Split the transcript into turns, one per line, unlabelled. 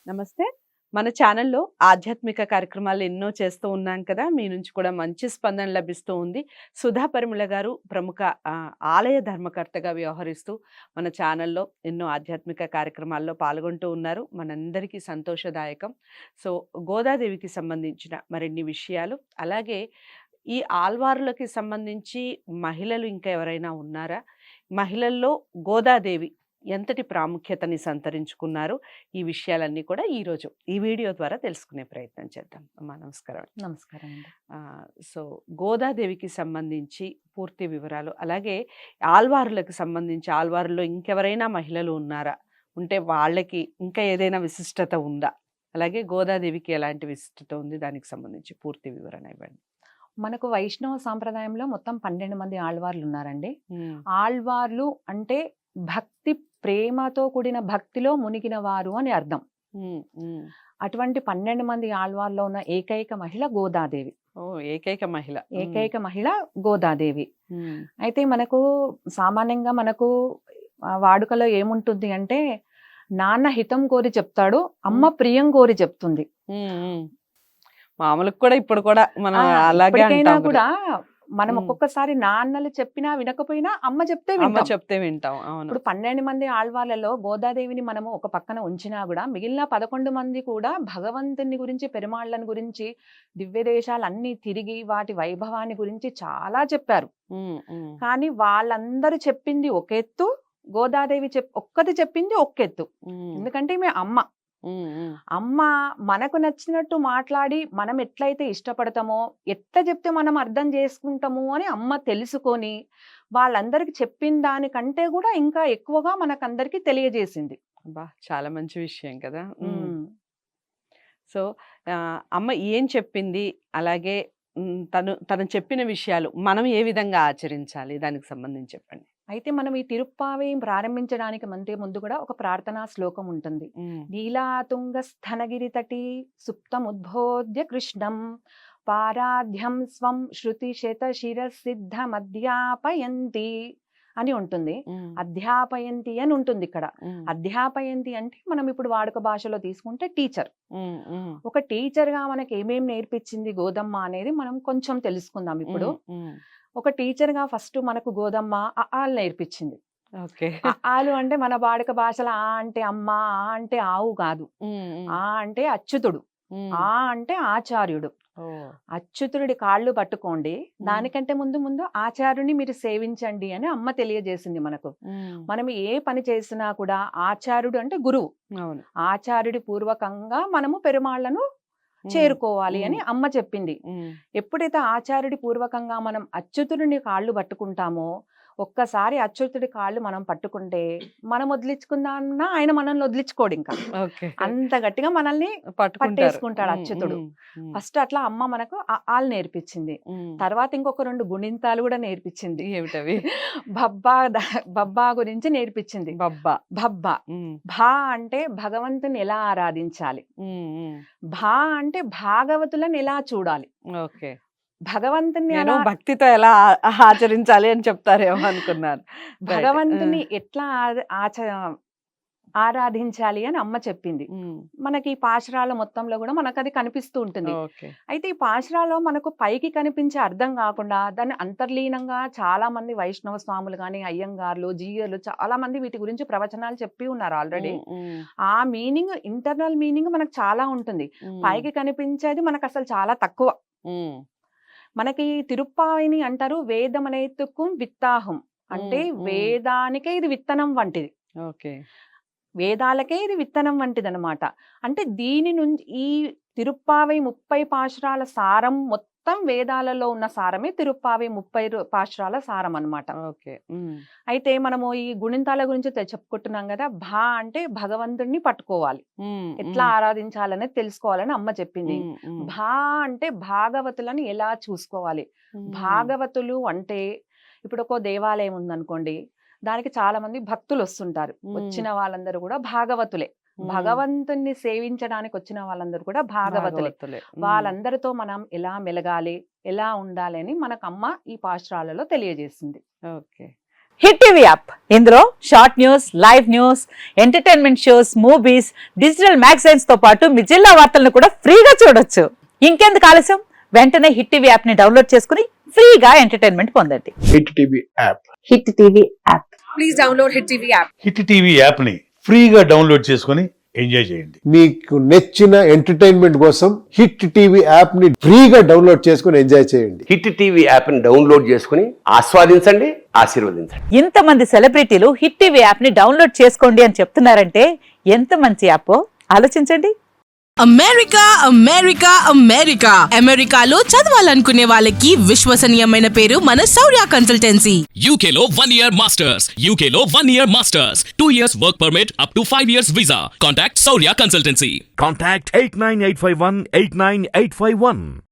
నమస్తే. మన ఛానల్‌లో ఆధ్యాత్మిక కార్యక్రమాలు ఎన్నో చేస్తూ ఉన్నాం కదా! మీ నుంచి కూడా మంచి స్పందన లభిస్తూ ఉంది. సుధా పరిమళ గారు ప్రముఖ ఆలయ ధర్మకర్తగా వ్యవహరిస్తూ మన ఛానల్‌లో ఎన్నో ఆధ్యాత్మిక కార్యక్రమాల్లో పాల్గొంటూ ఉన్నారు. మనందరికీ సంతోషదాయకం. సో, గోదాదేవికి సంబంధించిన మరిన్ని విషయాలు, అలాగే ఈ ఆల్వారులకి సంబంధించి మహిళలు ఇంకా ఎవరైనా ఉన్నారా? మహిళల్లో గోదాదేవి ఎంతటి ప్రాముఖ్యతని సంతరించుకున్నారు? ఈ విషయాలన్నీ కూడా ఈరోజు ఈ వీడియో ద్వారా తెలుసుకునే ప్రయత్నం చేద్దాం. అమ్మా నమస్కారం.
నమస్కారం అండి.
సో, గోదాదేవికి సంబంధించి పూర్తి వివరాలు, అలాగే ఆల్వారులకు సంబంధించి ఆల్వారుల్లో ఇంకెవరైనా మహిళలు ఉన్నారా? ఉంటే వాళ్ళకి ఇంకా ఏదైనా విశిష్టత ఉందా? అలాగే గోదాదేవికి ఎలాంటి విశిష్టత ఉంది? దానికి సంబంధించి పూర్తి వివరణ ఇవ్వండి.
మనకు వైష్ణవ సాంప్రదాయంలో మొత్తం 12 మంది ఆళ్వార్లు ఉన్నారండి. ఆళ్వార్లు అంటే భక్తి, ప్రేమతో కూడిన భక్తిలో మునిగిన వారు అని అర్థం. అటువంటి 12 మంది ఆళ్వార్లో ఉన్న ఏకైక మహిళ గోదాదేవి.
ఏకైక మహిళ.
ఏకైక మహిళ గోదాదేవి. అయితే మనకు సామాన్యంగా వాడుకలో ఏముంటుంది అంటే, నాన్న హితం కోరి చెప్తాడు, అమ్మ ప్రియం కోరి చెప్తుంది.
మామూలుగా కూడా ఇప్పుడు కూడా మనం అలాగే అంటాం
కూడా. మనం ఒక్కొక్కసారి నాన్నలు చెప్పినా వినకపోయినా అమ్మ చెప్తే
వింటాం.
ఇప్పుడు 12 మంది ఆళ్వార్లలో గోదాదేవిని మనము ఒక పక్కన ఉంచినా కూడా మిగిలిన 11 మంది కూడా భగవంతుని గురించి, పెరుమాళ్ళని గురించి, దివ్య దేశాలన్నీ తిరిగి వాటి వైభవాన్ని గురించి చాలా చెప్పారు. కానీ వాళ్ళందరూ చెప్పింది ఒక ఎత్తు, గోదాదేవి ఒక్కటి చెప్పింది ఒక ఎత్తు. ఎందుకంటే ఈమె అమ్మ. అమ్మ మనకు నచ్చినట్టు మాట్లాడి, మనం ఎట్లయితే ఇష్టపడతామో, ఎట్లా చెప్తే మనం అర్థం చేసుకుంటాము అని అమ్మ తెలుసుకొని వాళ్ళందరికి చెప్పిన దానికంటే కూడా ఇంకా ఎక్కువగా మనకందరికి తెలియజేసింది.
చాలా మంచి విషయం కదా. సో, అమ్మ ఏం చెప్పింది, అలాగే తను చెప్పిన విషయాలు మనం ఏ విధంగా ఆచరించాలి, దానికి సంబంధించి చెప్పండి.
అయితే మనం ఈ తిరుప్పావి ప్రారంభించడానికి ముందు కూడా ఒక ప్రార్థనా శ్లోకం ఉంటుంది. నీలాతుంగ స్థనగిరి తటి సుప్తముద్బోధ్య కృష్ణం పారాధ్యం స్వం శృతి శత శిరసిద్ధమధ్యాపయంతి అని ఉంటుంది. అధ్యాపయంతి అని ఉంటుంది ఇక్కడ. అధ్యాపయంతి అంటే మనం ఇప్పుడు వాడుక భాషలో తీసుకుంటే టీచర్. ఒక టీచర్ గా మనకి ఏమేం నేర్పించింది గోదమ్మ అనేది మనం కొంచెం తెలుసుకుందాం ఇప్పుడు. ఒక టీచర్ గా ఫస్ట్ మనకు గోదమ్మ ఆలు నేర్పించింది. ఆలు అంటే మన వాడుక భాషలో ఆ అంటే అమ్మ, ఆ అంటే ఆవు కాదు. ఆ అంటే అచ్యుతుడు, ఆ అంటే ఆచార్యుడు. అచ్యుతుడి కాళ్ళు పట్టుకోండి, దానికంటే ముందు ఆచార్యుని మీరు సేవించండి అని అమ్మ తెలియజేసింది మనకు. మనం ఏ పని చేసినా కూడా ఆచార్యుడు అంటే గురువు. ఆచార్యుడి పూర్వకంగా మనము పెరుమాళ్లను చేరుకోవాలి అని అమ్మ చెప్పింది. ఎప్పుడైతే ఆచార్యుడి పూర్వకంగా మనం అచ్యుతుడిని కాళ్ళు పట్టుకుంటామో, ఒక్కసారి అచ్యుతుడి కాళ్ళు మనం పట్టుకుంటే మనం వదిలించుకుందామన్నా ఆయన మనల్ని వదిలించుకోడు. ఇంకా అంత గట్టిగా మనల్ని పట్టేసుకుంటాడు అచ్యుతుడు. ఫస్ట్ అట్లా అమ్మ మనకు ఆలు నేర్పించింది. తర్వాత ఇంకొక 2 గుణింతాలు కూడా నేర్పించింది.
ఏమిటవి?
బబ్బా గురించి నేర్పించింది. భబ్బా. భా అంటే భగవంతుని ఎలా ఆరాధించాలి, భా అంటే భాగవతులను ఎలా చూడాలి, భగవంతుని
భక్తితో ఎలా ఆచరించాలి అని చెప్తారేమో అనుకున్నాను.
భగవంతుని ఎట్లా ఆరాధించాలి అని అమ్మ చెప్పింది. మనకి ఈ పాశురాల మొత్తంలో కూడా మనకు అది కనిపిస్తూ ఉంటుంది. అయితే ఈ పాశురాలో మనకు పైకి కనిపించే అర్థం కాకుండా దాన్ని అంతర్లీనంగా చాలా మంది వైష్ణవ స్వాములు కానీ, అయ్యంగార్లు, జీయర్లు చాలా మంది వీటి గురించి ప్రవచనాలు చెప్పి ఉన్నారు ఆల్రెడీ. ఆ మీనింగ్, ఇంటర్నల్ మీనింగ్ మనకు చాలా ఉంటుంది. పైకి కనిపించేది మనకు అసలు చాలా తక్కువ. మనకి తిరుప్పావిని అంటారు వేదమనేతుకుం విత్తాహం అంటే వేదానికే ఇది విత్తనం వంటిది. వేదాలకే ఇది విత్తనం వంటిది అనమాట. అంటే దీని నుంచి ఈ తిరుప్పావి 30 పాశురాల సారం మొత్తం వేదాలలో ఉన్న సారమే తిరుప్పావి 30 పాశురాల సారం అనమాట. అయితే మనము ఈ గుణింతాల గురించి చెప్పుకుంటున్నాం కదా. భా అంటే భగవంతుడిని పట్టుకోవాలి, ఎట్లా ఆరాధించాలనేది తెలుసుకోవాలని అమ్మ చెప్పింది. భా అంటే భాగవతులను ఎలా చూసుకోవాలి. భాగవతులు అంటే ఇప్పుడు ఒక దేవాలయం ఉందనుకోండి, దానికి చాలా మంది భక్తులు వస్తుంటారు. వచ్చిన వాళ్ళందరూ కూడా భాగవతులే. భగవంతుణ్ణి సేవించడానికి వచ్చిన వాళ్ళందరూ కూడా భాగవతులే. వాళ్ళందరితో మనం ఎలా మెలగాలి, ఎలా ఉండాలి అని మనకు అమ్మ ఈ పాశురాలలో తెలియజేసింది.
హిట్ టీవీ యాప్ ఇందులో short news, live news, entertainment shows, movies, digital magazines తో పాటు మీ జిల్లా వార్తలను కూడా ఫ్రీగా చూడొచ్చు. ఇంకెందుకు ఆలస్యం, వెంటనే హిట్ టీవీ యాప్ ని డౌన్లోడ్ చేసుకుని ఫ్రీగా ఎంటర్టైన్మెంట్ పొందండి.
Hit TV app.
Hit TV app.
Please download hit TV app.
Hit TV app ని ఫ్రీగా డౌన్లోడ్ చేసుకొని ఎంజాయ్ చేయండి.
మీకు నచ్చిన ఎంటర్టైన్మెంట్ కోసం హిట్ టీవీ యాప్ ని ఫ్రీగా డౌన్లోడ్ చేసుకుని ఎంజాయ్ చేయండి.
హిట్ టీవీ యాప్ ని డౌన్లోడ్ చేసుకుని ఆస్వాదించండి, ఆశీర్వదించండి.
ఇంతమంది సెలబ్రిటీలు హిట్ టీవీ యాప్ ని డౌన్లోడ్ చేసుకోండి అని చెప్తున్నారంటే ఎంత మంచి యాప్ ఆలోచించండి.
అమెరికా అమెరికా అమెరికా అమెరికాలో చదవాలనుకునే వాళ్ళకి విశ్వసనీయమైన పేరు మన శౌర్య consultancy.
UK Law 1 Year Masters. UK Law 1 Year Masters. 2 years work permit up to 5 years visa. Contact Saurya Consultancy.
Contact 89851 89851.